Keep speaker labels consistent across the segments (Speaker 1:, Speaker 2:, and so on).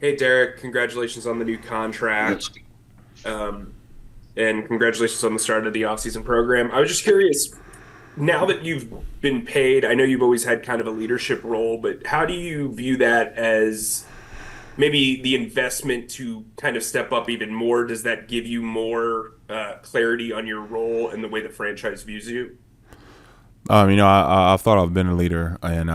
Speaker 1: Hey, Derrick, congratulations on the new contract. Um, and congratulations on the start of the offseason program. I was just curious, now that you've been paid, I know you've always had kind of a leadership role, but how do you view that as maybe the investment to kind of step up even more? Does that give you more clarity on your role and the way the franchise views you?
Speaker 2: I've thought I've been a leader, and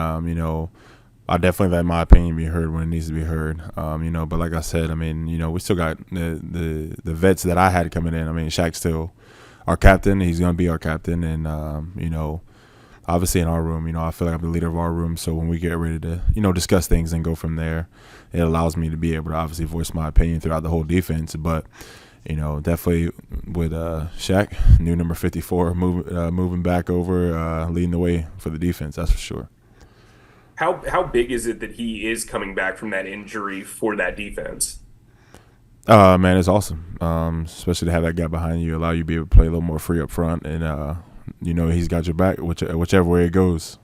Speaker 2: I definitely let my opinion be heard when it needs to be heard. But like I said, we still got the vets that I had coming in. I mean, Shaq's still our captain. He's gonna be our captain, and obviously in our room, I feel like I'm the leader of our room. So when we get ready to, discuss things and go from there, it allows me to be able to obviously voice my opinion throughout the whole defense. But definitely with Shaq, new number 54, moving back over, leading the way for the defense. That's for sure.
Speaker 1: How big is it that he is coming back from that injury for that defense?
Speaker 2: Man, it's awesome. Especially to have that guy behind you, allow you to be able to play a little more free up front, and he's got your back, whichever way it goes.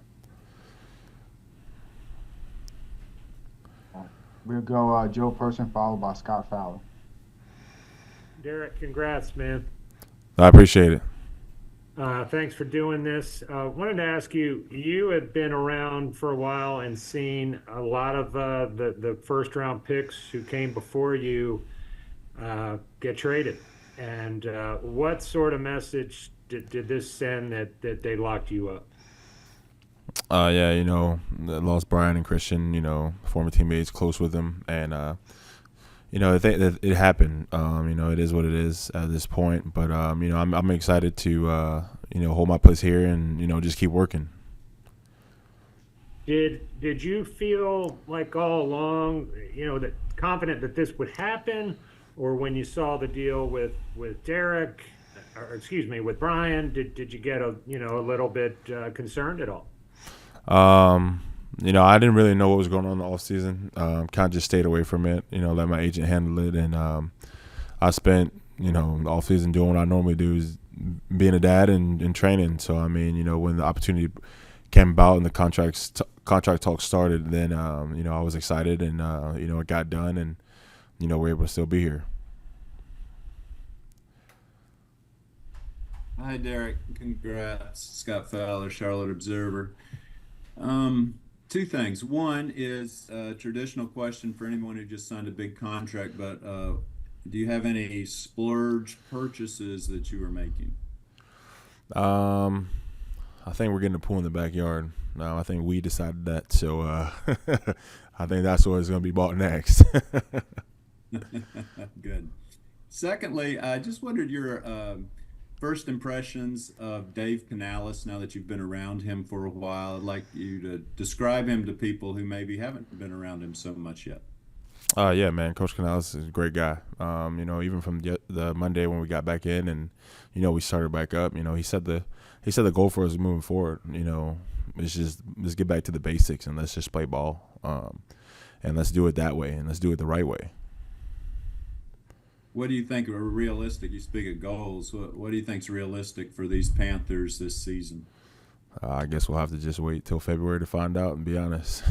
Speaker 3: We'll go Joe Person, followed by Scott Fowler.
Speaker 4: Derrick, congrats, man.
Speaker 2: I appreciate it.
Speaker 4: Thanks for doing this. Wanted to ask you, you had been around for a while and seen a lot of the first round picks who came before you get traded. And what sort of message did this send that they locked you up?
Speaker 2: Yeah, lost Brian and Christian, former teammates, close with them, and it happened. It is what it is at this point. But I'm excited to hold my place here and just keep working.
Speaker 4: Did you feel like all along, that confident that this would happen, or when you saw the deal with Derek, or excuse me, with Brian, did you get a little bit concerned at all?
Speaker 2: I didn't really know what was going on in the off season. Kind of just stayed away from it. Let my agent handle it, and I spent the off season doing what I normally do, is being a dad and training. So when the opportunity came about and the contract talk started, then I was excited, and it got done, and we're able to still be here.
Speaker 5: Hi, Derek. Congrats. Scott Fowler, Charlotte Observer. Two things. One is a traditional question for anyone who just signed a big contract, but do you have any splurge purchases that you are making?
Speaker 2: Um, I think we're getting a pool in the backyard. I think we decided that, so I think that's what is going to be bought next.
Speaker 5: Good. Secondly, I just wondered your first impressions of Dave Canales now that you've been around him for a while. I'd like you to describe him to people who maybe haven't been around him so much yet.
Speaker 2: Yeah, man, Coach Canales is a great guy. Even from the Monday when we got back in and we started back up. He said the goal for us moving forward. It's just let's get back to the basics and let's just play ball. And let's do it that way and let's do it the right way.
Speaker 5: What do you think are realistic? You speak of goals. What do you think is realistic for these Panthers this season?
Speaker 2: I guess we'll have to just wait till February to find out and be honest.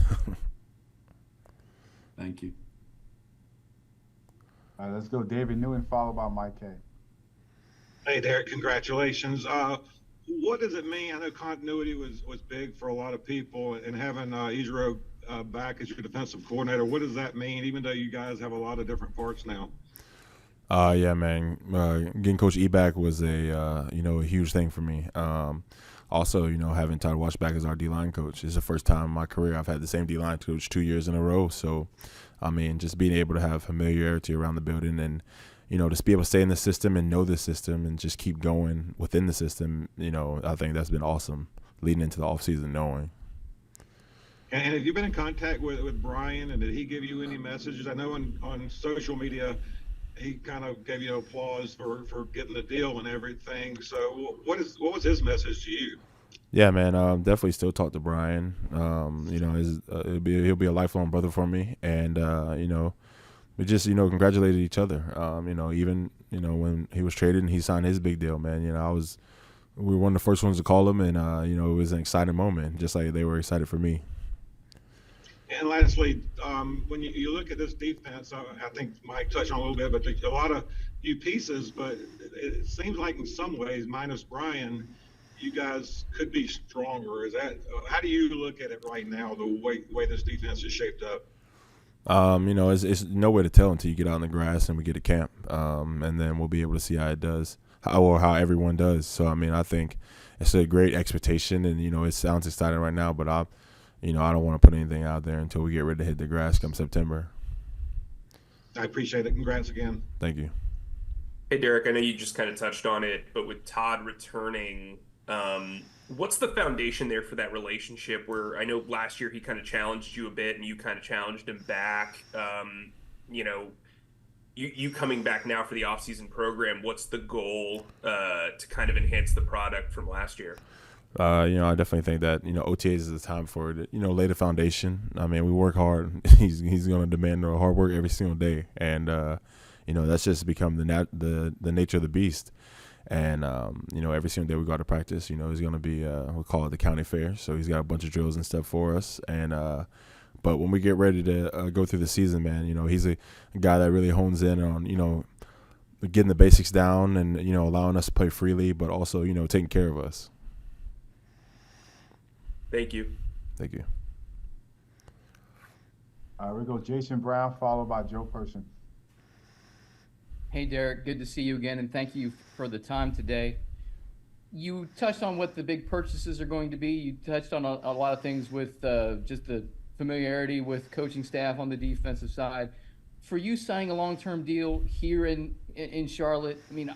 Speaker 5: Thank you.
Speaker 3: All right, let's go David Newton, followed by Mike K.
Speaker 6: Hey, Derek, congratulations. What does it mean? I know continuity was big for a lot of people, and having Ejiro back as your defensive coordinator, what does that mean, even though you guys have a lot of different parts now?
Speaker 2: Yeah, man. Getting Coach E back was a huge thing for me. Also, having Todd Wash back as our D line coach is the first time in my career I've had the same D line coach 2 years in a row. So, just being able to have familiarity around the building and just be able to stay in the system and know the system and just keep going within the system. I think that's been awesome leading into the offseason knowing.
Speaker 6: And have you been in contact with Brian, and did he give you any messages? I know on social media he kind of gave you applause for getting the deal and everything. So what was his message to you?
Speaker 2: Yeah, man. Definitely still talk to Brian. He'll be a lifelong brother for me, and we just congratulated each other. Even when he was traded and he signed his big deal, man. We were one of the first ones to call him, and it was an exciting moment, just like they were excited for me.
Speaker 6: And lastly, when you look at this defense, I think Mike touched on a little bit, but there's a lot of new pieces. But it seems like in some ways, minus Brian, you guys could be stronger. Is that how do you look at it right now? The way this defense is shaped up.
Speaker 2: It's no way to tell until you get out in the grass and we get to camp, and then we'll be able to see how it does, how everyone does. So I think it's a great expectation, and it sounds exciting right now, but I don't want to put anything out there until we get ready to hit the grass come September.
Speaker 6: I appreciate it. Congrats again.
Speaker 2: Thank you.
Speaker 1: Hey, Derrick, I know you just kind of touched on it, but with Todd returning, what's the foundation there for that relationship where I know last year he kind of challenged you a bit and you kind of challenged him back? You coming back now for the offseason program, what's the goal to kind of enhance the product from last year?
Speaker 2: I definitely think that OTAs is the time for it. Lay the foundation. I mean, we work hard. He's going to demand hard work every single day, and that's just become the nature of the beast. And every single day we go out to practice. He's going to be we call it the county fair. So he's got a bunch of drills and stuff for us. And but when we get ready to go through the season, man, he's a guy that really hones in on getting the basics down and allowing us to play freely, but also taking care of us.
Speaker 1: Thank you.
Speaker 2: Thank you.
Speaker 3: We go Jason Brown, followed by Joe Person.
Speaker 7: Hey, Derrick, good to see you again, and thank you for the time today. You touched on what the big purchases are going to be. You touched on a lot of things with just the familiarity with coaching staff on the defensive side. For you signing a long-term deal here in Charlotte, I mean,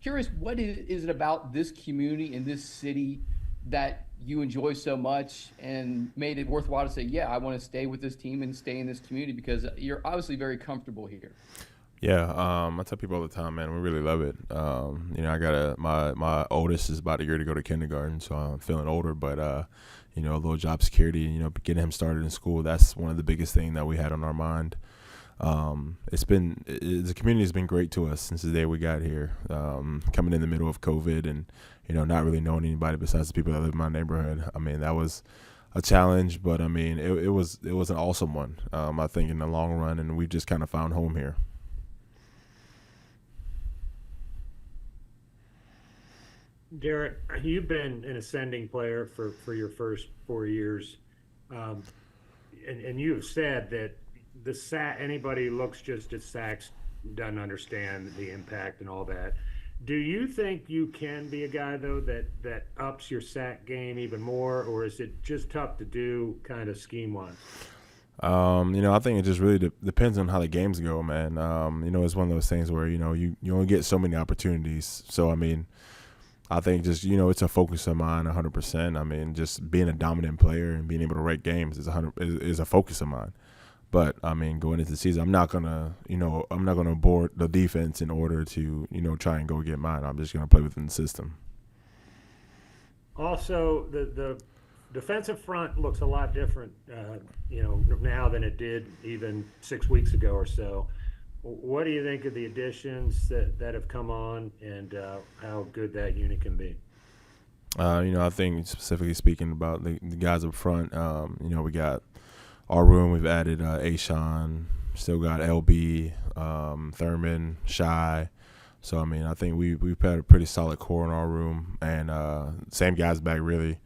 Speaker 7: curious, what is it about this community and this city that you enjoy so much and made it worthwhile to say, yeah, I want to stay with this team and stay in this community, because you're obviously very comfortable here?
Speaker 2: Yeah, I tell people all the time, man, we really love it. I got my oldest is about a year to go to kindergarten, so I'm feeling older, but a little job security, getting him started in school, that's one of the biggest things that we had on our mind. The community has been great to us since the day we got here, coming in the middle of COVID and, not really knowing anybody besides the people that live in my neighborhood. I mean, that was a challenge, but I mean, it was an awesome one, I think, in the long run, and we've just kind of found home here.
Speaker 4: Derrick, you've been an ascending player for your first 4 years, and you have said that anybody who looks just at sacks doesn't understand the impact and all that. Do you think you can be a guy, though, that ups your sack game even more, or is it just tough to do kind of scheme-wise?
Speaker 2: I think it just really depends on how the games go, man. It's one of those things where, you only get so many opportunities. So, I mean, I think just, it's a focus of mine 100%. I mean, just being a dominant player and being able to write games is a focus of mine. But I mean, going into the season, I'm not gonna board the defense in order to, try and go get mine. I'm just gonna play within the system.
Speaker 4: Also, the defensive front looks a lot different, now than it did even 6 weeks ago or so. What do you think of the additions that have come on, and how good that unit can be?
Speaker 2: I think specifically speaking about the guys up front, we got our room. We've added Ashawn, still got LB, Thurman, Shy. So, I mean, I think we've had a pretty solid core in our room, and same guys back really,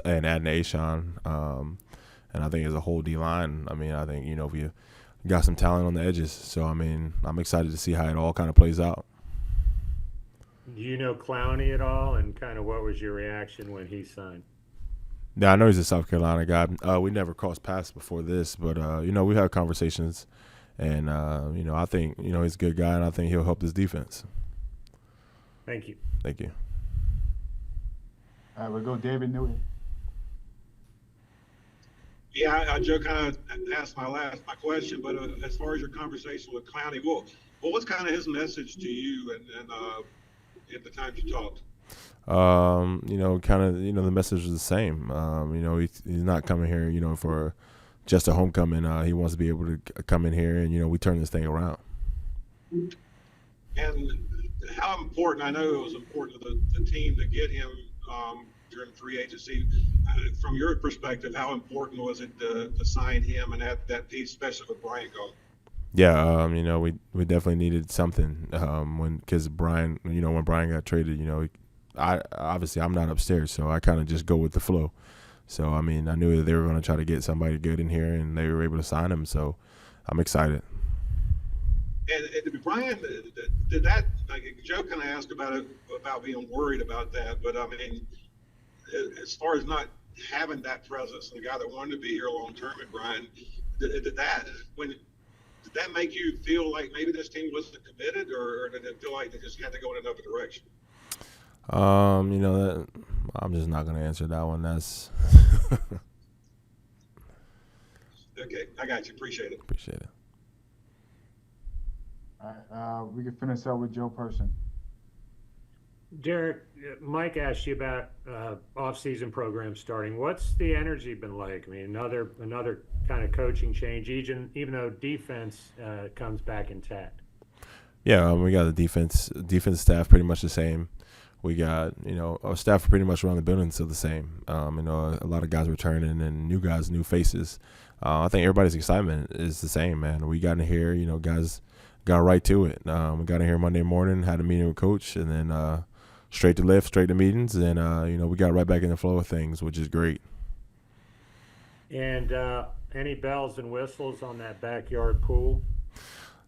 Speaker 2: and adding Ashawn. And I think as a whole D-line, I mean, I think, we got some talent on the edges. So, I mean, I'm excited to see how it all kind of plays out.
Speaker 4: Do you know Clowney at all, and kind of what was your reaction when he signed?
Speaker 2: Yeah, I know he's a South Carolina guy. We never crossed paths before this, but, we had conversations. And, I think, he's a good guy, and I think he'll help this defense.
Speaker 4: Thank you.
Speaker 2: Thank you.
Speaker 3: All right, we'll go David Newton.
Speaker 6: Yeah, Joe kind of asked my question, but as far as your conversation with Clowney, what was kind of his message to you and at the time you talked?
Speaker 2: The message is the same. He's not coming here, for just a homecoming. He wants to be able to come in here and, we turn this thing around.
Speaker 6: And how important, I know it was important to the team to get him during free agency. From your perspective, how important was it to sign him and that piece, especially with Brian gone?
Speaker 2: Yeah, we definitely needed something because Brian, when Brian got traded, I obviously I'm not upstairs, so I kind of just go with the flow. So I mean, I knew that they were going to try to get somebody good in here, and they were able to sign him. So I'm excited.
Speaker 6: And Brian, did that? Like Joe kind of asked about it, about being worried about that, but I mean, as far as not having that presence, and the guy that wanted to be here long term, and Brian, did that make you feel like maybe this team wasn't committed, or did it feel like they just had to go in another direction?
Speaker 2: I'm just not going to answer that one. That's
Speaker 6: Okay, I got you. Appreciate it.
Speaker 2: appreciate it.
Speaker 3: All right, we can finish up with Joe Person.
Speaker 4: Derrick, Mike asked you about off-season programs starting. What's the energy been like? I mean, another kind of coaching change, even though defense comes back intact.
Speaker 2: Yeah, we got the defense staff pretty much the same. We got, our staff pretty much around the building still the same. A lot of guys returning and new guys, new faces. I think everybody's excitement is the same, man. We got in here, guys got right to it. We got in here Monday morning, had a meeting with coach, and then straight to lift, straight to meetings, and we got right back in the flow of things, which is great.
Speaker 4: And any bells and whistles on that backyard pool?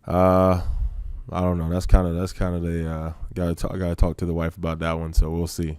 Speaker 2: I don't know. That's kind of the gotta talk to the wife about that one. So we'll see.